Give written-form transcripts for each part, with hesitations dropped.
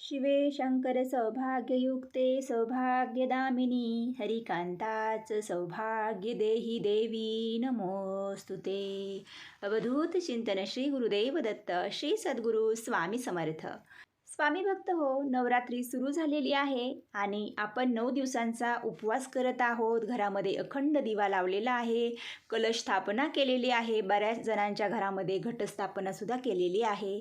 शिवे शंकर सौभाग्ययुक्ते सौभाग्यदामिनी हरिकांताच सौभाग्य देही देवी नमोस्तुते. अवधूत चिंतन श्री गुरुदेव दत्त श्री सद्गुरु स्वामी समर्थ. स्वामी भक्त हो, नवरात्री सुरू झालेली आहे आणि आपण 9 दिवसांचा उपवास करत आहोत. घरामध्ये अखंड दिवा लावलेला आहे, कलश स्थापना केलेली आहे. बऱ्याच जणांच्या घरामध्ये घटस्थापना सुद्धा केलेली आहे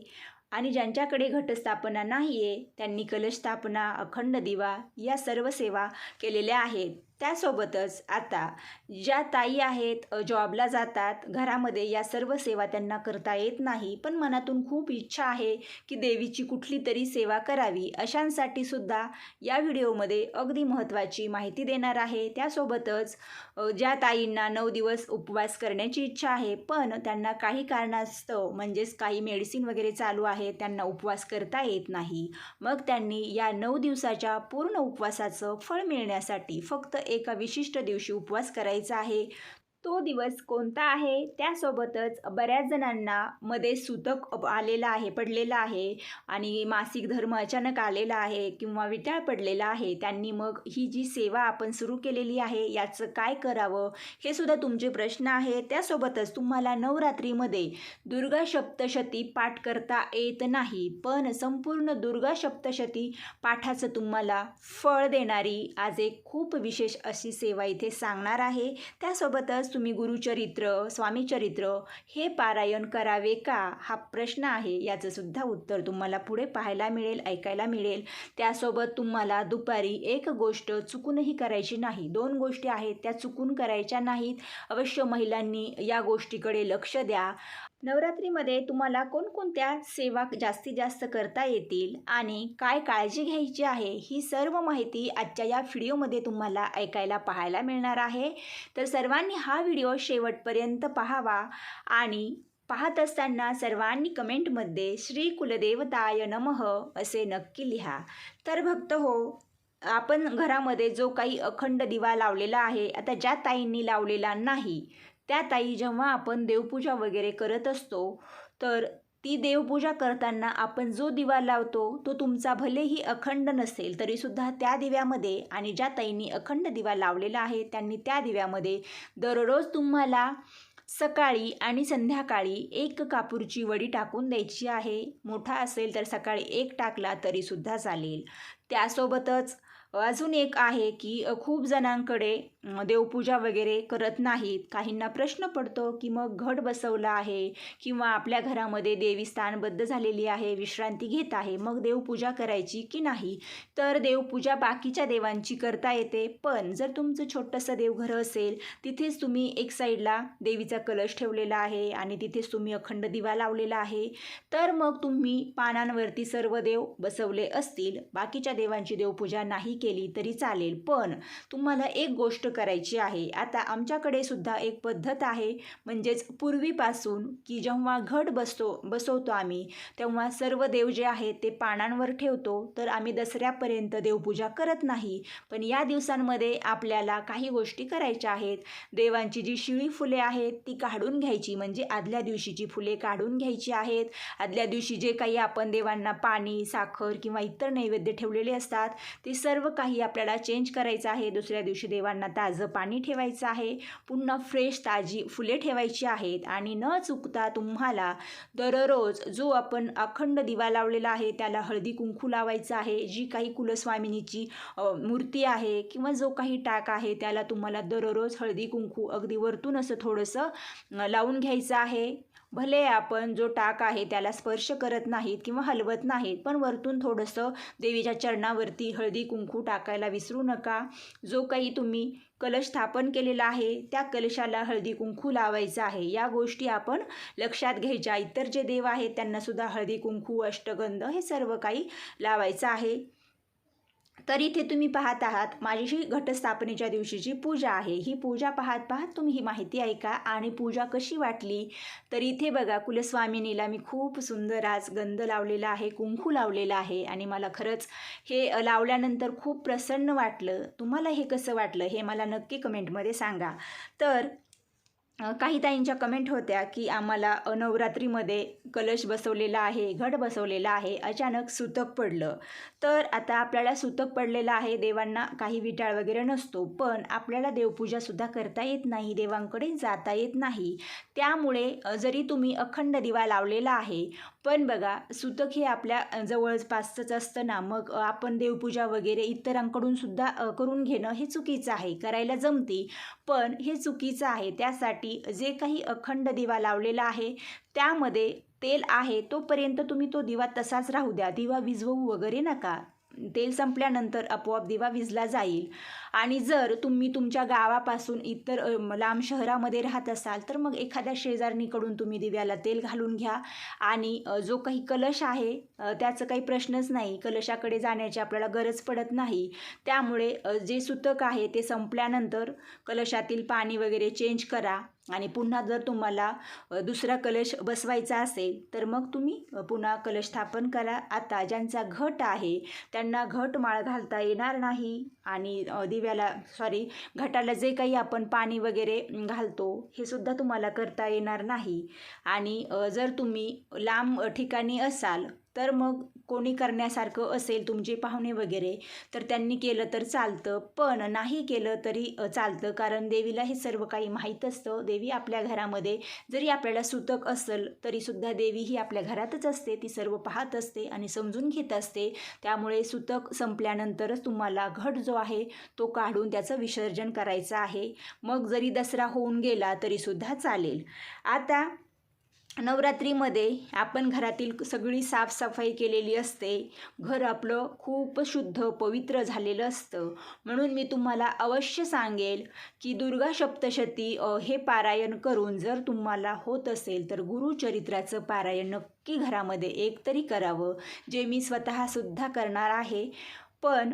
आणि ज्यांच्याकडे घटस्थापना नाही आहे त्यांनी कलश स्थापना, अखंड दिवा या सर्व सेवा केलेल्या आहेत. त्यासोबतच आता ज्या ताई आहेत जॉबला जातात, घरामध्ये या सर्व सेवा त्यांना करता येत नाही, पण मनातून खूप इच्छा आहे की देवीची कुठली तरी सेवा करावी. अशांसाठी सुद्धा या व्हिडिओमध्ये अगदी महत्त्वाची माहिती देणार आहे. त्यासोबतच ज्या ताईंना 9 दिवस उपवास करण्याची इच्छा आहे पण त्यांना काही कारणास्तव म्हणजेच काही मेडिसिन वगैरे चालू आहे, त्यांना उपवास करता येत नाही, मग त्यांनी या 9 दिवसाच्या पूर्ण उपवासाचं फळ मिळण्यासाठी फक्त एका विशिष्ट दिवशी उपवास करायचा आहे. तो दिवस कोणता आहे? त्यासोबतच बऱ्याच जणांना मध्ये सूतक आलेला आहे, पडलेला आहे आणि मासिक धर्म अचानक आलेला आहे किंवा विटाळ पडलेला आहे. त्यांनी मग ही जी सेवा आपण सुरू केलेली आहे याचं काय करावं हे सुद्धा तुमचे प्रश्न आहे. त्यासोबतच तुम्हाला नवरात्रीमध्ये दुर्गा सप्तशती पाठ करता येत नाही, पण संपूर्ण दुर्गा सप्तशती पाठाचं तुम्हाला फळ देणारी आज एक खूप विशेष अशी सेवा इथे सांगणार आहे. त्यासोबतच तुम्ही गुरुचरित्र, स्वामीचरित्र हे पारायण करावे का हा प्रश्न आहे, याचं सुद्धा उत्तर तुम्हाला पुढे पाहायला मिळेल, ऐकायला मिळेल. त्यासोबत तुम्हाला दुपारी एक गोष्ट चुकूनही करायची नाही. 2 गोष्टी आहेत त्या चुकून करायच्या नाहीत. अवश्य महिलांनी या गोष्टीकडे लक्ष द्या. नवरात्रीमध्ये तुम्हाला कोणकोणत्या सेवा जास्तीत जास्त करता येतील आणि काय काळजी घ्यायची आहे ही सर्व माहिती आजच्या या व्हिडिओमध्ये तुम्हाला ऐकायला पाहायला मिळणार आहे. तर सर्वांनी हा व्हिडिओ शेवटपर्यंत पाहावा आणि पाहत असताना सर्वांनी कमेंटमध्ये श्री कुलदेवताय नमः असे नक्की लिहा. तर भक्त हो, आपण घरामध्ये जो काही अखंड दिवा लावलेला आहे, आता ज्या ताईंनी लावलेला नाही त्या ताई, जेव्हा आपण देवपूजा वगैरे करत असतो तर ती देवपूजा करताना आपण जो दिवा लावतो तो तुमचा भलेही अखंड नसेल तरीसुद्धा त्या दिव्यामध्ये, आणि ज्या ताईंनी अखंड दिवा लावलेला आहे त्यांनी त्या दिव्यामध्ये दररोज तुम्हाला सकाळी आणि संध्याकाळी 1 कापूरची वडी टाकून द्यायची आहे. मोठा असेल तर सकाळी 1 टाकला तरीसुद्धा चालेल. त्यासोबतच अजून एक आहे की खूप जणांकडे देवपूजा वगैरे करत नाहीत. काहींना प्रश्न पडतो की मग घट बसवला आहे किंवा आपल्या घरामध्ये देवी स्थानबद्ध झालेली आहे, विश्रांती घेत आहे, मग देवपूजा करायची की नाही? तर देवपूजा बाकीच्या देवांची करता येते, पण जर तुमचं छोटंसं देवघर असेल, तिथेच तुम्ही एक साईडला देवीचा कलश ठेवलेला आहे आणि तिथेच तुम्ही अखंड दिवा लावलेला आहे, तर मग तुम्ही पानांवरती सर्व देव बसवले असतील, बाकीच्या देवांची देवपूजा नाही केली तरी चालेल. पण तुम्हाला एक गोष्ट करायची आहे. आता आमच्याकडे सुद्धा एक पद्धत आहे, म्हणजेच पूर्वीपासून की जेव्हा घट बसवतो आम्ही तेव्हा सर्व देव जे आहेत ते पानांवर ठेवतो. तर आम्ही दसऱ्यापर्यंत देवपूजा करत नाही, पण या दिवसांमध्ये आपल्याला काही गोष्टी करायच्या आहेत. देवांची जी शिळी फुले आहेत ती काढून घ्यायची, म्हणजे आदल्या दिवशीची फुले काढून घ्यायची आहेत. आदल्या दिवशी जे काही आपण देवांना पाणी, साखर किंवा इतर नैवेद्य ठेवलेले असतात ते सर्व काही आपल्याला चेंज करायचं आहे. दुसऱ्या दिवशी देवांना ताजं पाणी ठेवायचं आहे, पुन्हा फ्रेश ताजी फुले ठेवायची आहेत आणि न चुकता तुम्हाला दररोज जो आपण अखंड दिवा लावलेला आहे त्याला हळदी कुंकू लावायचं आहे. जी काही कुलस्वामिनीची मूर्ती आहे किंवा जो काही टाक आहे त्याला तुम्हाला दररोज हळदी कुंकू अगदी वरतून असं थोडंसं लावून घ्यायचं आहे. भले आपण जो टाक आहे त्याला स्पर्श करत नाहीत किंवा हलवत नाहीत, पण वरतून थोडंसं देवीच्या चरणावरती हळदी कुंकू टाकायला विसरू नका. जो काही तुम्ही कलश स्थापन केलेला आहे त्या कलशाला हळदी कुंकू लावायचं आहे. या गोष्टी आपण लक्षात घ्यायच्या. इतर जे देव आहेत त्यांना सुद्धा हळदी कुंकू, अष्टगंध हे सर्व काही लावायचं आहे. तर इथे तुम्ही पाहत आहात माझी घटस्थापनेच्या दिवशीची पूजा आहे. ही पूजा पाहत पाहत तुम्ही ही माहिती ऐका आणि पूजा कशी वाटली. तर इथे बघा, कुलस्वामिनीला मी खूप सुंदर आज गंध लावलेला आहे, कुंकू लावलेला आहे आणि मला खरंच हे लावल्यानंतर खूप प्रसन्न वाटलं. तुम्हाला हे कसं वाटलं हे मला नक्की कमेंटमध्ये सांगा. तर काही ताईंच्या कमेंट होत्या की आम्हाला नवरात्रीमध्ये कलश बसवलेला आहे, घट बसवलेला आहे, अचानक सुतक पडलं. तर आता आपल्याला सुतक पडलेलं आहे, देवांना काही विटाळ वगैरे नसतो, पण आपल्याला देवपूजासुद्धा करता येत नाही, देवांकडे जाता येत नाही. त्यामुळे जरी तुम्ही अखंड दिवा लावलेला आहे, पण बघा सुतक हे आपल्या जवळपासच असतं ना, मग आपण देवपूजा वगैरे इतरांकडून सुद्धा करून घेणं हे चुकीचं आहे. करायला जमते, पण हे चुकीचं आहे. त्यासाठी जे काही अखंड दिवा लावलेला आहे त्यामध्ये तेल आहे तोपर्यंत तुम्ही तो दिवा तसाच राहू द्या. दिवा विझवू वगैरे नका. तेल संपल्यानंतर आपोआप दिवा विझला जाईल. आणि जर तुम्ही तुमच्या गावापासून इतर लांब शहरामध्ये राहत असाल तर मग एखाद्या शेजारणीकडून तुम्ही दिव्याला तेल घालून घ्या. आणि जो काही कलश आहे त्याचं काही प्रश्नच नाही, कलशाकडे जाण्याची आपल्याला गरज पडत नाही. त्यामुळे जे सुतक आहे ते संपल्यानंतर कलशातील पाणी वगैरे चेंज करा. आणि पुन्हा जर तुम्हाला दुसरा कलश बसवायचा असेल तर मग तुम्ही पुन्हा कलश स्थापन करा. आता ज्यांचा घट आहे त्यांना घटमाळ घालता येणार नाही आणि घटाला जे काही आपण पाणी वगैरे घालतो हे सुद्धा तुम्हाला करता येणार नाही. आणि जर तुम्ही लांब ठिकाणी असाल तर मग कोणी करण्यासारखं असेल तुमचे पाहुणे वगैरे तर त्यांनी केलं तर चालतं, पण नाही केलं तरी चालतं, कारण देवीला हे सर्व काही माहीत असतं. देवी आपल्या घरामध्ये जरी आपल्याला सुतक असेल तरीसुद्धा देवी ही आपल्या घरातच असते, ती सर्व पाहत असते आणि समजून घेत असते. त्यामुळे सुतक संपल्यानंतरच तुम्हाला घट जो आहे तो काढून त्याचं विसर्जन करायचं आहे. मग जरी दसरा होऊन गेला तरीसुद्धा चालेल. आता नवरात्रीमध्ये आपण घरातील सगळी साफसफाई केलेली असते, घर आपलं खूप शुद्ध पवित्र झालेलं असतं. म्हणून मी तुम्हाला अवश्य सांगेल की दुर्गा सप्तशती हे पारायण करून जर तुम्हाला होत असेल तर गुरुचरित्राचं पारायण नक्की घरामध्ये एक तरी करावं, जे मी स्वतःसुद्धा करणार आहे. पण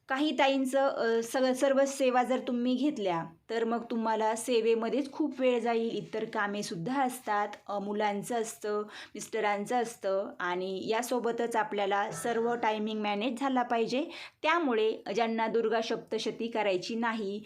काही ताईंचं सर्व सेवा जर तुम्ही घेतल्या तर मग तुम्हाला सेवेमध्येच खूप वेळ जाईल. इतर कामेसुद्धा असतात, मुलांचं असतं, मिस्टरांचं असतं आणि यासोबतच आपल्याला सर्व टायमिंग मॅनेज झाला पाहिजे. त्यामुळे ज्यांना दुर्गा सप्तशती करायची नाही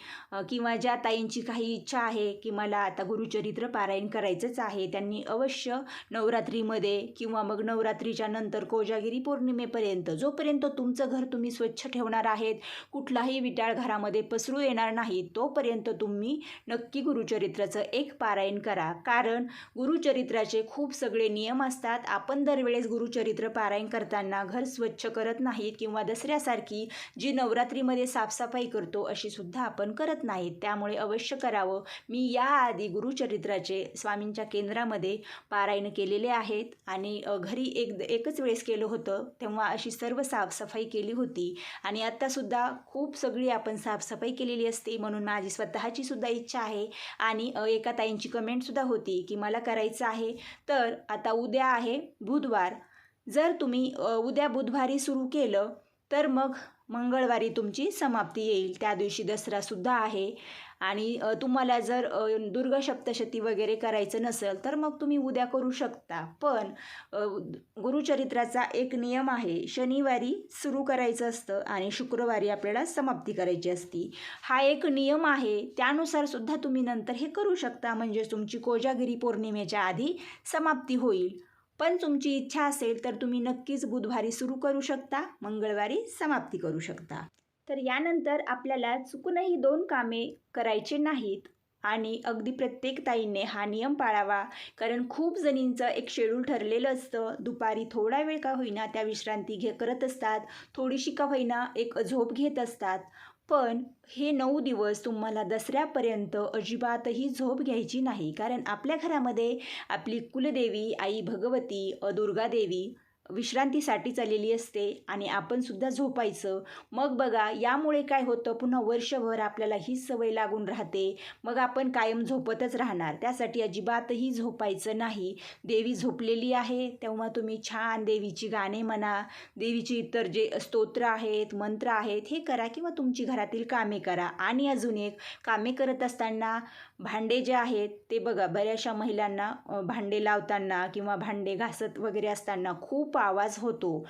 किंवा ज्या ताईंची काही इच्छा आहे की मला आता गुरुचरित्र पारायण करायचंच आहे, त्यांनी अवश्य नवरात्रीमध्ये किंवा मग नवरात्रीच्या नंतर कोजागिरी पौर्णिमेपर्यंत जोपर्यंत तुमचं घर तुम्ही स्वच्छ ठेवणार आहेत, कुठलाही विटाळ घरामध्ये पसरू येणार नाही, तोपर्यंत तुम्ही नक्की गुरुचरित्राचं एक पारायण करा. कारण गुरुचरित्राचे खूप सगळे नियम असतात. आपण दरवेळेस गुरुचरित्र पारायण करताना घर स्वच्छ करत नाहीत किंवा दसऱ्यासारखी जी नवरात्रीमध्ये साफसफाई करतो अशी सुद्धा आपण करत नाहीत. त्यामुळे अवश्य करावं. मी याआधी गुरुचरित्राचे स्वामींच्या केंद्रामध्ये पारायण केलेले आहेत आणि घरी एकच वेळेस केलं होतं, तेव्हा अशी सर्व साफसफाई केली होती. आणि आत्तासुद्धा खूप सगळी आपण साफसफाई केलेली असते. म्हणून माझी स्वतःची सुद्धा इच्छा आहे. आणि एका ताईंची कमेंटसुद्धा होती की मला करायचं आहे. तर आता उद्या आहे बुधवार, जर तुम्ही उद्या बुधवारी सुरू केलं तर मग मंगळवारी तुमची समाप्ती येईल. त्या दिवशी दसरासुद्धा आहे. आणि तुम्हाला जर दुर्गा सप्तशती वगैरे करायचं नसेल तर मग तुम्ही उद्या करू शकता. पण गुरुचरित्राचा एक नियम आहे, शनिवारी सुरू करायचं असतं आणि शुक्रवारी आपल्याला समाप्ती करायची असती. हा एक नियम आहे, त्यानुसार सुद्धा तुम्ही नंतर हे करू शकता. म्हणजे तुमची कोजागिरी पौर्णिमेच्या आधी समाप्ती होईल. पण तुमची इच्छा असेल तर तुम्ही नक्कीच बुधवारी सुरू करू शकता, मंगळवारी समाप्ती करू शकता. तर यानंतर आपल्याला चुकूनही 2 कामे करायचे नाहीत आणि अगदी प्रत्येक ताईंनी हा नियम पाळावा. कारण खूप जणींचं एक शेड्यूल ठरलेलं असतं, दुपारी थोडा वेळ का होईना त्या विश्रांती करत असतात, थोडीशी का होईना एक झोप घेत असतात. पण हे 9 दिवस तुम्हाला दसऱ्यापर्यंत अजिबातही झोप घ्यायची नाही. कारण आपल्या घरामध्ये आपली कुलदेवी आई भगवती दुर्गादेवी विश्रांतीसाठी चाललेली असते आणि आपण सुद्धा झोपायचं. मग बघा यामुळे काय होतं, पुन्हा वर्षभर आपल्याला हीच सवय लागून राहते. मग आपण कायम झोपतच राहणार. त्यासाठी अजिबातही झोपायचं नाही. देवी झोपलेली आहे तेव्हा तुम्ही छान देवीची गाणे म्हणा, देवीची इतर जे स्तोत्र आहेत, मंत्र आहेत हे करा किंवा तुमची घरातील कामे करा. आणि अजून एक, कामे करत असताना भांडे जे आहेत ते बघा, बऱ्याचशा महिलांना भांडे लावताना किंवा भांडे घासत वगैरे असताना खूप आवाज होतो.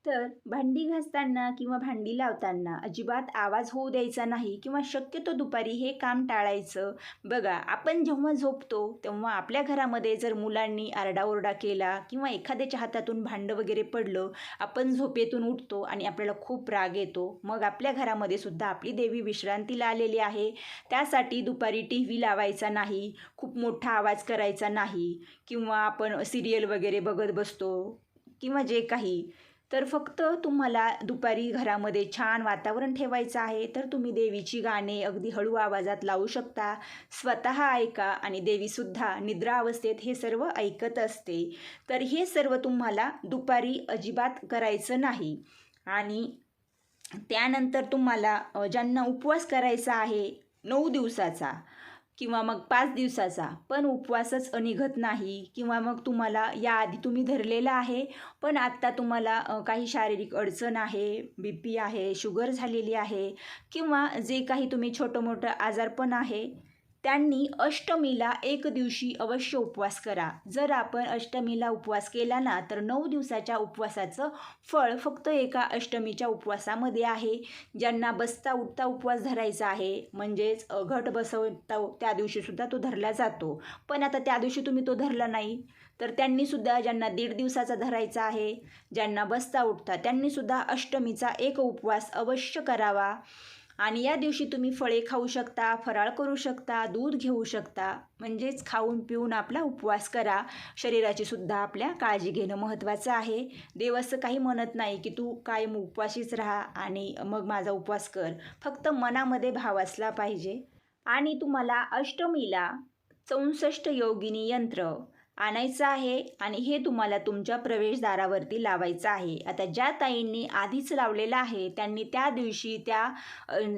तर भांडी घासताना किंवा भांडी लावताना अजिबात आवाज होऊ द्यायचा नाही किंवा शक्यतो दुपारी हे काम टाळायचं. बघा, आपण जेव्हा झोपतो तेव्हा आपल्या घरामध्ये जर मुलांनी आरडाओरडा केला किंवा एखाद्याच्या हातातून भांडं वगैरे पडलं, आपण झोपेतून उठतो आणि आपल्याला खूप राग येतो. मग आपल्या घरामध्ये सुद्धा आपली देवी विश्रांतीला आलेली आहे. त्यासाठी दुपारी टी व्ही लावायचा नाही, खूप मोठा आवाज करायचा नाही किंवा आपण सिरियल वगैरे बघत बसतो किंवा जे काही. तर फक्त तुम्हाला दुपारी घरामध्ये छान वातावरण ठेवायचं आहे, तर तुम्ही देवीची गाणे अगदी हळू आवाजात लावू शकता. स्वतः ऐका आणि देवीसुद्धा निद्रा अवस्थेत हे सर्व ऐकत असते. तर हे सर्व तुम्हाला दुपारी अजिबात करायचं नाही. आणि त्यानंतर तुम्हाला ज्यांना उपवास करायचा आहे 9 दिवसाचा किंवा मग 5 दिवसाचा, पण उपवासच निघत नाही किंवा मग तुम्हाला याआधी तुम्ही धरलेला आहे, पण आत्ता तुम्हाला काही शारीरिक अडचण आहे, BP आहे, शुगर झालेली आहे किंवा जे काही तुम्ही छोटं-मोठं आजारपण आहे, त्यांनी अष्टमीला 1 दिवशी अवश्य उपवास करा. जर आपण अष्टमीला उपवास केला ना, तर 9 दिवसाच्या उपवासाचं फळ फक्त एका अष्टमीच्या उपवासामध्ये आहे. ज्यांना बसता उठता उपवास धरायचा आहे, म्हणजेच घट बसवता त्या दिवशीसुद्धा तो धरला जातो. पण आता त्या दिवशी तुम्ही तो धरला नाही, तर त्यांनीसुद्धा, ज्यांना 1.5 दिवसाचा धरायचा आहे, ज्यांना बसता उठता, त्यांनीसुद्धा अष्टमीचा एक उपवास अवश्य करावा. आणि या दिवशी तुम्ही फळे खाऊ शकता, फराळ करू शकता, दूध घेऊ शकता, म्हणजेच खाऊन पिऊन आपला उपवास करा. शरीराची सुद्धा आपल्या काळजी घेणं महत्त्वाचं आहे. देव असं काही म्हणत नाही की तू कायम उपवाशीच राहा आणि मग माझा उपवास कर. फक्त मनामध्ये भाव असला पाहिजे. आणि तुम्हाला अष्टमीला 64 योगिनी यंत्र आणायचं आहे आणि हे तुम्हाला तुमच्या प्रवेशद्वारावरती लावायचं आहे. आता ज्या ताईंनी आधीच लावलेलं आहे त्यांनी त्या दिवशी त्या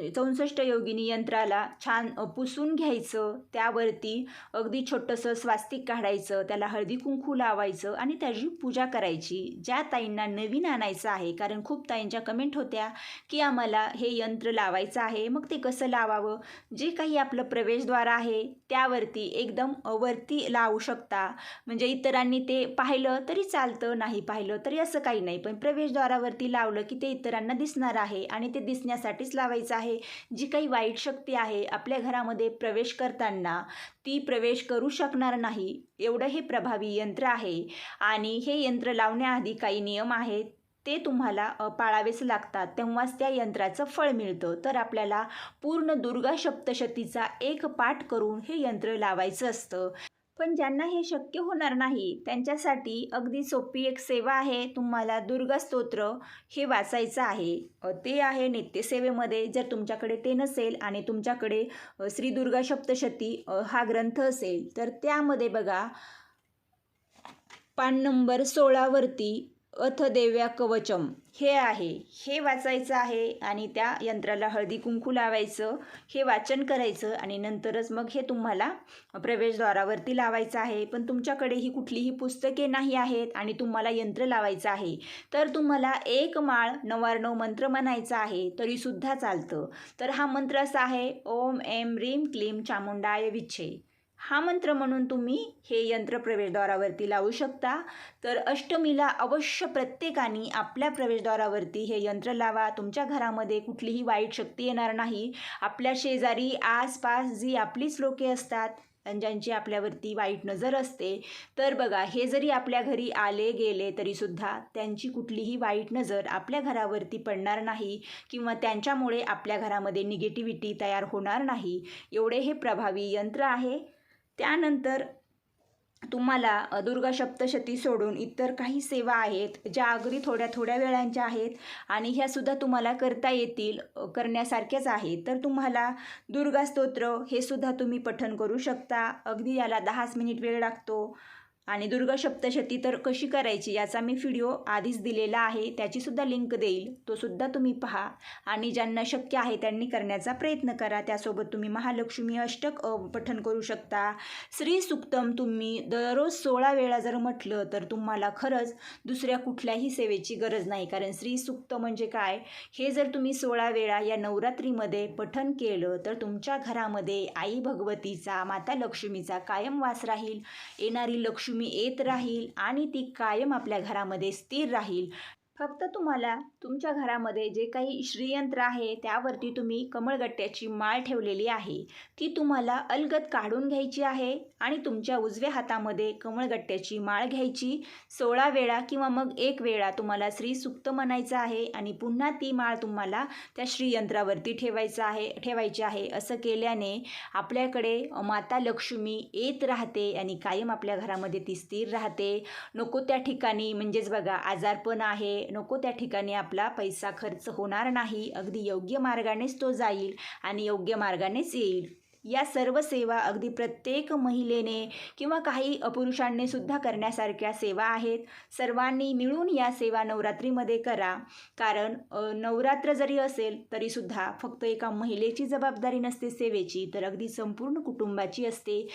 64 योगिनी यंत्राला छान पुसून घ्यायचं, त्यावरती अगदी छोटंसं स्वास्तिक काढायचं, त्याला हळदी कुंकू लावायचं आणि त्याची पूजा करायची. ज्या ताईंना नवीन आणायचं आहे, कारण खूप ताईंच्या कमेंट होत्या की आम्हाला हे यंत्र लावायचं आहे, मग ते कसं लावावं. जे काही आपलं प्रवेशद्वार आहे त्यावरती एकदम वरती लावू शकता, म्हणजे इतरांनी ते पाहिलं तरी चालतं, नाही पाहिलं तरी असं काही नाही, पण प्रवेशद्वारावरती लावलं की ते इतरांना दिसणार आहे आणि ते दिसण्यासाठीच लावायचं आहे. जी काही वाईट शक्ती आहे आपल्या घरामध्ये प्रवेश करताना ती प्रवेश करू शकणार नाही, एवढं हे प्रभावी यंत्र आहे. आणि हे यंत्र लावण्याआधी काही नियम आहेत, ते तुम्हाला पाळावेच लागतात, तेव्हाच त्या यंत्राचं फळ मिळतं. तर आपल्याला पूर्ण दुर्गा सप्तशतीचा एक पाठ करून हे यंत्र लावायचं असतं. पण ज्यांना हे शक्य होणार नाही त्यांच्यासाठी अगदी सोपी एक सेवा आहे. तुम्हाला दुर्गा स्तोत्र हे वाचायचं आहे. ते आहे नित्यसेवेमध्ये. जर तुमच्याकडे ते नसेल आणि तुमच्याकडे श्री दुर्गा सप्तशती हा ग्रंथ असेल, तर त्यामध्ये बघा पान नंबर 16 वरती अथ देव्या कवचम हे आहे, हे वाचायचं आहे आणि त्या यंत्राला हळदी कुंकू लावायचं, हे वाचन करायचं आणि नंतरच मग हे तुम्हाला प्रवेशद्वारावरती लावायचं आहे. पण तुमच्याकडे ही कुठलीही पुस्तके नाही आहेत आणि तुम्हाला यंत्र लावायचं आहे, तर तुम्हाला एक माळ 99 मंत्र म्हणायचा आहे तरीसुद्धा चालतं. तर हा मंत्र असा आहे, ओम ऐं ह्रीं क्लीं चामुंडाय विच्छे. हा मंत्र म्हणून तुम्ही हे यंत्र प्रवेशद्वारावरती लावू शकता. तर अष्टमीला अवश्य प्रत्येकाने आपल्या प्रवेशद्वारावरती हे यंत्र लावा. तुमच्या घरामध्ये कुठलीही वाईट शक्ती येणार नाही. आपल्या शेजारी आसपास जी आपलीच लोके असतात आणि ज्यांची आपल्यावरती वाईट नजर असते, तर बघा हे जरी आपल्या घरी आले गेले तरीसुद्धा त्यांची कुठलीही वाईट नजर आपल्या घरावरती पडणार नाही किंवा त्यांच्यामुळे आपल्या घरामध्ये निगेटिव्हिटी तयार होणार नाही. एवढे हे प्रभावी यंत्र आहे. त्यानंतर तुम्हाला दुर्गा सप्तशती सोडून इतर काही सेवा आहेत ज्या अगदी थोड्या थोड्या वेळांच्या आहेत आणि ह्यासुद्धा तुम्हाला करता येतील, करण्यासारख्याच आहेत. तर तुम्हाला दुर्गा स्तोत्र हे सुद्धा तुम्ही पठण करू शकता. अगदी याला 10 मिनिट वेळ लागतो. आणि दुर्गा सप्तशती तर कशी करायची याचा मी व्हिडिओ आधीच दिलेला आहे, त्याचीसुद्धा लिंक देईल, तो सुद्धा तुम्ही पहा. आणि ज्यांना शक्य आहे त्यांनी करण्याचा प्रयत्न करा. त्यासोबत तुम्ही महालक्ष्मी अष्टक पठण करू शकता. श्री सुक्तम तुम्ही दररोज 16 वेळा जर म्हटलं तर तुम्हाला खरंच दुसऱ्या कुठल्याही सेवेची गरज नाही. कारण श्री सुक्त म्हणजे काय, हे जर तुम्ही 16 वेळा या नवरात्रीमध्ये पठण केलं तर तुमच्या घरामध्ये आई भगवतीचा, माता लक्ष्मीचा कायम वास राहील. येणारी लक्ष्मी येत राहील आणि ती कायम आपल्या घरामध्ये स्थिर राहील. फक्त तुम्हाला तुमच्या घरामध्ये जे काही श्रीयंत्र आहे त्यावरती तुम्ही कमळगट्ट्याची माळ ठेवलेली आहे, ती तुम्हाला अलगद काढून घ्यायची आहे आणि तुमच्या उजव्या हातामध्ये कमळगट्ट्याची माळ घ्यायची. 16 वेळा किंवा मग 1 वेळा तुम्हाला श्रीसूक्त म्हणायचं आहे आणि पुन्हा ती माळ तुम्हाला त्या श्रीयंत्रावरती ठेवायची आहे. असं केल्याने आपल्याकडे माता लक्ष्मी येत राहते आणि कायम आपल्या घरामध्ये ती स्थिर राहते. नको त्या ठिकाणी म्हणजेच बघा आजारपण आहे, नको त्या ठिकाणी आपला पैसा खर्च होणार नाही, अगदी योग्य मार्गानेच तो जाईल आणि योग्य मार्गानेच येईल. या सर्व सेवा अगदी प्रत्येक महिलेने किंवा काही पुरुषांनी सुद्धा करण्यासारख्या सेवा आहेत. सर्वांनी मिळून या सेवा नवरात्रीमध्ये करा. कारण नवरात्र जरी असेल तरीसुद्धा फक्त एका महिलेची जबाबदारी नसते सेवेची, तर अगदी संपूर्ण कुटुंबाची असते.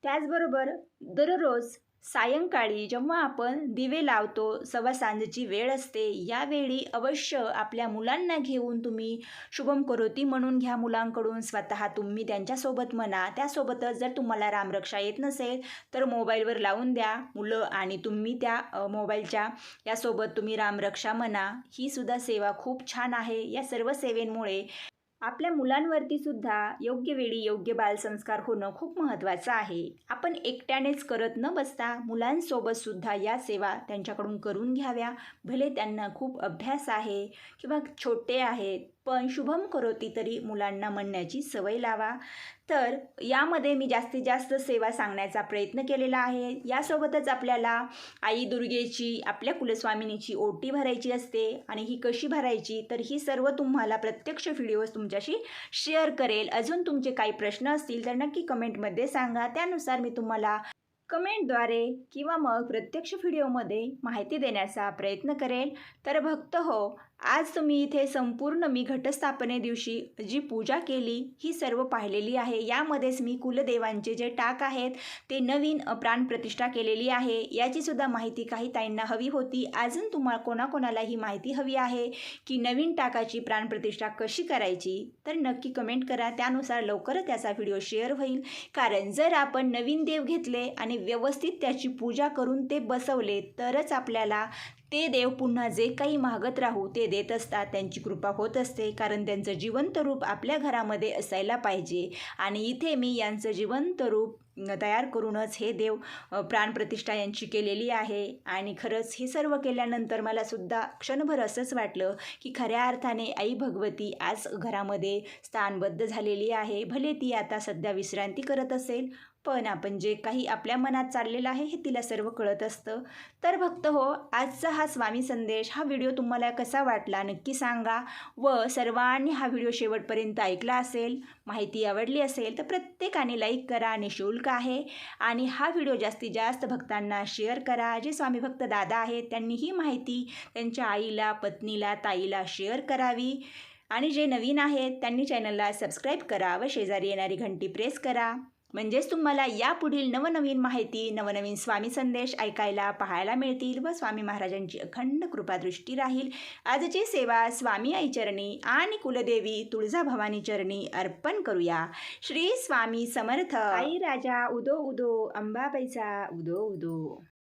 त्याचबरोबर दररोज सायंकाळी जेव्हा आपण दिवे लावतो, सव्वा सांजेची वेळ असते, यावेळी अवश्य आपल्या मुलांना घेऊन तुम्ही शुभम करोती म्हणून घ्या मुलांकडून, स्वतः तुम्ही त्यांच्यासोबत म्हणा. त्यासोबतच जर तुम्हाला रामरक्षा येत नसेल तर मोबाईलवर लावून द्या मुलं आणि तुम्ही त्या मोबाईलच्या यासोबत तुम्ही रामरक्षा म्हणा. ही सुद्धा सेवा खूप छान आहे. या सर्व सेवेमुळे आपल्या मुलांवरती सुद्धा योग्य वेळी योग्य बालसंस्कार होणं खूप महत्त्वाचं आहे. आपण एकट्यानेच करत न बसता मुलांसोबत सुद्धा या सेवा त्यांच्याकडून करून घ्याव्या. भले त्यांना खूप अभ्यास आहे किंवा छोटे आहेत, पण शुभम करोती तरी मुलांना म्हणण्याची सवय लावा. तर यामध्ये मी जास्तीत जास्त सेवा सांगण्याचा प्रयत्न केलेला आहे. यासोबतच आपल्याला आई दुर्गेची, आपल्या कुलस्वामिनीची ओटी भरायची असते आणि ही कशी भरायची, तर ही सर्व तुम्हाला प्रत्यक्ष व्हिडिओज तुमच्याशी शेअर करेल. अजून तुमचे काही प्रश्न असतील तर नक्की कमेंटमध्ये सांगा. त्यानुसार मी तुम्हाला कमेंटद्वारे किंवा मग प्रत्यक्ष व्हिडिओमध्ये माहिती देण्याचा प्रयत्न करेल. तर भक्त हो, आज तुम्ही इथे संपूर्ण मी घटस्थापने दिवशी जी पूजा केली ही सर्व पाहिलेली आहे. यामध्येच मी कुलदेवांचे जे टाक आहेत ते नवीन प्राणप्रतिष्ठा केलेली आहे. याची सुद्धा माहिती काही ताईंना हवी होती. अजून तुम्हाला कोणाकोणाला ही माहिती हवी आहे की नवीन टाकाची प्राणप्रतिष्ठा कशी करायची, तर नक्की कमेंट करा. त्यानुसार लवकरच त्याचा व्हिडिओ शेअर होईल. कारण जर आपण नवीन देव घेतले आणि व्यवस्थित त्याची पूजा करून ते बसवले तरच आपल्याला ते देव पुन्हा जे काही मागत राहू ते देत असतात. त्यांची कृपा होत असते. कारण त्यांचं जिवंत रूप आपल्या घरामध्ये असायला पाहिजे आणि इथे मी यांचं जिवंत रूप तयार करूनच हे देव प्राणप्रतिष्ठा यांची केलेली आहे. आणि खरंच हे सर्व केल्यानंतर मला सुद्धा क्षणभर असंच वाटलं की खऱ्या अर्थाने आई भगवती आज घरामध्ये स्थानबद्ध झालेली आहे. भले ती आता सध्या विश्रांती करत असेल, पण आपण जे काही आपल्या मनात चाललेलं आहे हे तिला सर्व कळत असतं. तर भक्त हो, आजचा हा स्वामी संदेश हा व्हिडिओ तुम्हाला कसा वाटला नक्की सांगा. व सर्वांनी हा व्हिडिओ शेवटपर्यंत ऐकला असेल, माहिती आवडली असेल तर प्रत्येकाने लाईक करा, निःशुल्क आहे. आणि हा व्हिडिओ जास्तीत जास्त भक्तांना शेअर करा. जे स्वामी भक्त दादा आहेत त्यांनी ही माहिती त्यांच्या आईला, पत्नीला, ताईला शेअर करावी. आणि जे नवीन आहेत त्यांनी चॅनलला सबस्क्राईब करा व शेजारी येणारी घंटी प्रेस करा. म्हणजेच तुम्हाला यापुढील नवनवीन माहिती, नवनवीन स्वामी संदेश ऐकायला पाहायला मिळतील व स्वामी महाराजांची अखंड कृपादृष्टी राहील. आजची सेवा स्वामी आई चरणी आणि कुलदेवी तुळजाभवानी चरणी अर्पण करूया. श्री स्वामी समर्थ. आई राजा उदो उदो, अंबाबाईचा उदो उदो.